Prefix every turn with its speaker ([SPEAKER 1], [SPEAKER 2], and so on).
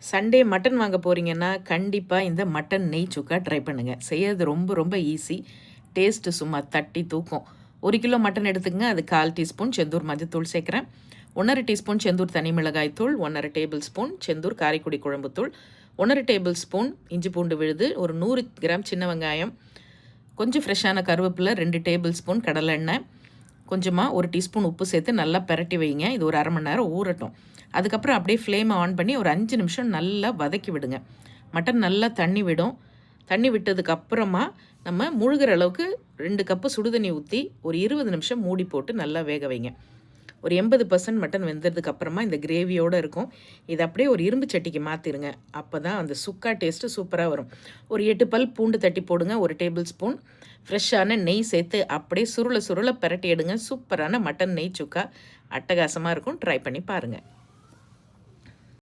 [SPEAKER 1] Sunday mutton வாங்க போகிறீங்கன்னா கண்டிப்பாக இந்த மட்டன் நெய் சுக்கா ட்ரை பண்ணுங்கள். செய்யறது ரொம்ப ரொம்ப ஈஸி. டேஸ்ட்டு சும்மா தட்டி தூக்கும். 1 கிலோ மட்டன் எடுத்துக்கங்க. அது 1/4 டீஸ்பூன் செந்தூர் மஞ்சத்தூள் சேர்க்குறேன். 1/2 டீஸ்பூன் செந்தூர் தனி மிளகாய் தூள், 1/2 டேபிள் ஸ்பூன் செந்தூர் காரைக்குடி குழம்புத்தூள், 1/2 டேபிள் ஸ்பூன் இஞ்சி பூண்டு விழுது, ஒரு 100 கிராம் சின்ன வெங்காயம், கொஞ்சம் ஃப்ரெஷ்ஷான கருவேப்பிலை, 2 டேபிள் ஸ்பூன் கடலை எண்ணெய், கொஞ்சமாக 1 டீஸ்பூன் உப்பு சேர்த்து நல்லா பெரட்டி வைங்க. இது ஒரு 1/2 மணி நேரம் ஊறட்டும். அதுக்கப்புறம் அப்படியே ஃப்ளேமை ஆன் பண்ணி ஒரு 5 நிமிஷம் நல்லா வதக்கி விடுங்க. மட்டன் நல்லா தண்ணி விடும். தண்ணி விட்டதுக்கப்புறமா நம்ம முழுகிற அளவுக்கு 2 கப்பு சுடுதண்ணி ஊற்றி ஒரு 20 நிமிஷம் மூடி போட்டு நல்லா வேக வைங்க. ஒரு 80% மட்டன் வெந்ததுக்கு அப்புறமா இந்த கிரேவியோடு இருக்கும். இதை அப்படியே ஒரு இரும்பு சட்டிக்கு மாற்றிடுங்க. அப்போ தான் அந்த சுக்கா டேஸ்ட்டு சூப்பராக வரும். ஒரு 8 பல் பூண்டு தட்டி போடுங்க. 1 டேபிள் ஸ்பூன் ஃப்ரெஷ்ஷான நெய் சேர்த்து அப்படியே சுருள சுருள பெரட்டி எடுங்க. சூப்பரான மட்டன் நெய் சுக்கா அட்டகாசமாக இருக்கும். ட்ரை பண்ணி பாருங்கள்.